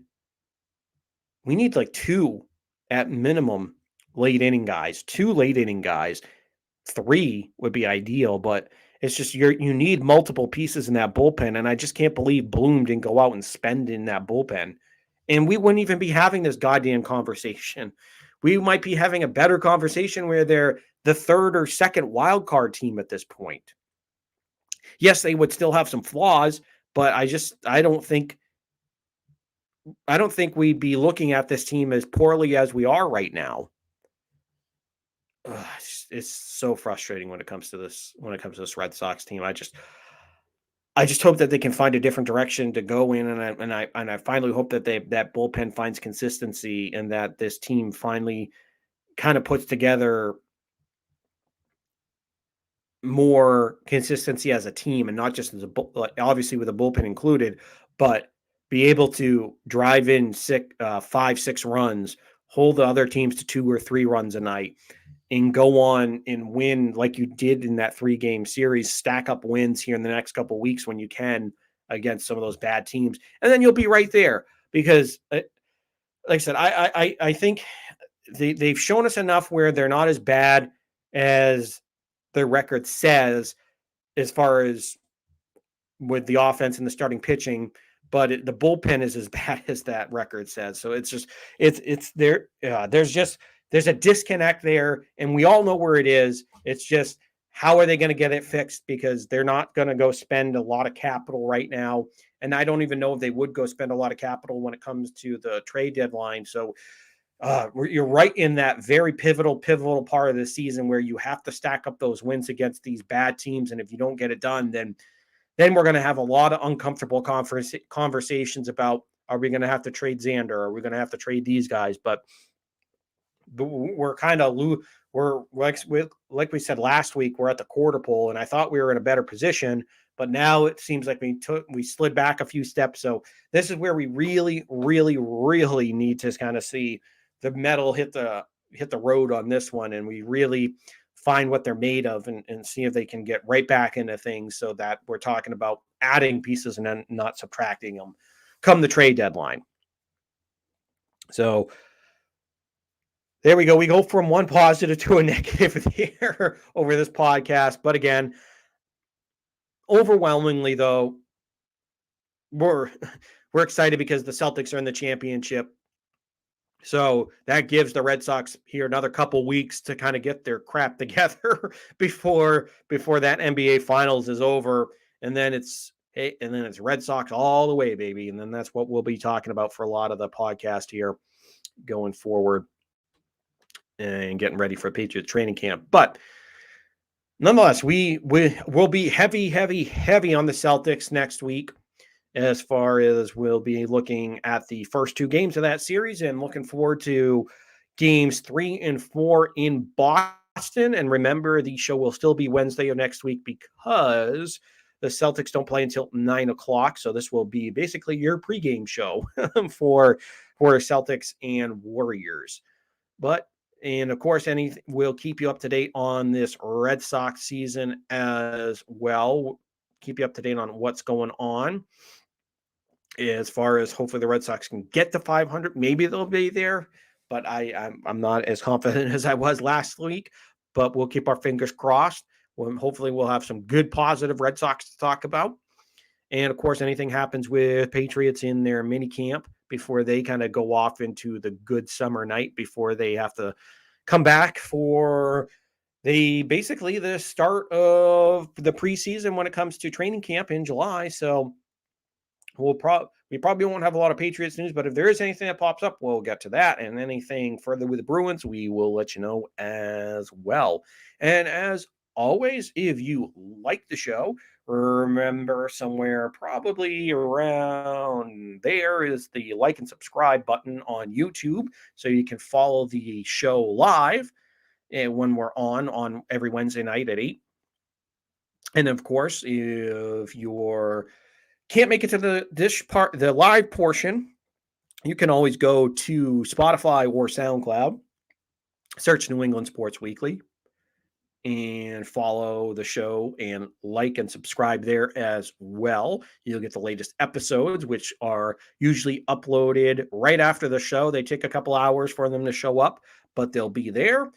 like 2 at minimum late inning guys, 2 late inning guys. 3 would be ideal, but it's just you need multiple pieces in that bullpen, and I just can't believe Bloom didn't go out and spend in that bullpen. And we wouldn't even be having this goddamn conversation. We might be having a better conversation where they're the 3rd or 2nd wild card team at this point. Yes, they would still have some flaws, but I don't think we'd be looking at this team as poorly as we are right now. It's so frustrating when it comes to this Red Sox team. I just hope that they can find a different direction to go in, and I finally hope that that bullpen finds consistency, and that this team finally kind of puts together more consistency as a team, and not just as obviously with the bullpen included, but be able to drive in 5, 6 runs, hold the other teams to 2 or 3 runs a night, and go on and win like you did in that 3-game series. Stack up wins here in the next couple of weeks when you can against some of those bad teams, and then you'll be right there. Because, like I said, I think they've shown us enough where they're not as bad as their record says, as far as with the offense and the starting pitching, but the bullpen is as bad as that record says. So it's just it's there. There's a disconnect there, and we all know where it is. It's just, how are they going to get it fixed? Because they're not going to go spend a lot of capital right now, and I don't even know if they would go spend a lot of capital when it comes to the trade deadline. So you're right in that very pivotal part of the season where you have to stack up those wins against these bad teams, and if you don't get it done, then we're going to have a lot of uncomfortable conversations about, are we going to have to trade Xander? Are we going to have to trade these guys? But we're kind of we're like we said last week, we're at the quarter pole, and I thought we were in a better position, but now it seems like we slid back a few steps. So this is where we really, really, really need to kind of see the metal hit the road on this one, and we really find what they're made of, and see if they can get right back into things, so that we're talking about adding pieces and then not subtracting them come the trade deadline. So there we go. We go from one positive to a negative here over this podcast. But again, overwhelmingly though, we're excited because the Celtics are in the championship. So that gives the Red Sox here another couple weeks to kind of get their crap together before that NBA Finals is over, and then it's Red Sox all the way, baby. And then that's what we'll be talking about for a lot of the podcast here going forward, and getting ready for Patriot training camp. But nonetheless, we will be heavy on the Celtics next week, as far as we'll be looking at the first 2 games of that series, and looking forward to games 3 and 4 in Boston. And remember, the show will still be Wednesday of next week, because the Celtics don't play until 9:00. So this will be basically your pregame show for Celtics and Warriors. And of course, we'll keep you up to date on this Red Sox season as well. Keep you up to date on what's going on, as far as hopefully the Red Sox can get to 500. Maybe they'll be there, but I'm not as confident as I was last week. But we'll keep our fingers crossed. Hopefully we'll have some good positive Red Sox to talk about. And of course, anything happens with Patriots in their mini camp before they kind of go off into the good summer night, before they have to come back for basically the start of the preseason when it comes to training camp in July. So we probably won't have a lot of Patriots news, but if there is anything that pops up, we'll get to that. And anything further with the Bruins, we will let you know as well. And as always, if you like the show, remember somewhere probably around there is the like and subscribe button on YouTube, so you can follow the show live when we're on every Wednesday night at 8. And of course, if you're can't make it to the live portion, you can always go to Spotify or SoundCloud, search New England Sports Weekly, and follow the show and like and subscribe there as well. You'll get the latest episodes, which are usually uploaded right after the show. They take a couple hours for them to show up, but they'll be there.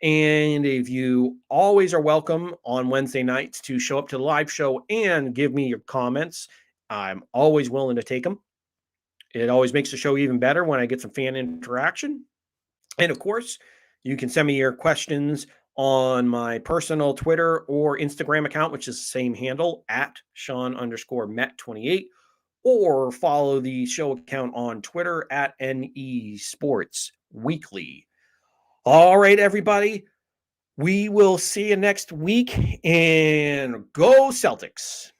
And if you always are welcome on Wednesday nights to show up to the live show and give me your comments, I'm always willing to take them. It always makes the show even better when I get some fan interaction. And of course, you can send me your questions on my personal Twitter or Instagram account, which is the same handle at Sean_Met28, or follow the show account on Twitter at NE Sports Weekly. All right, everybody. We will see you next week, and go Celtics.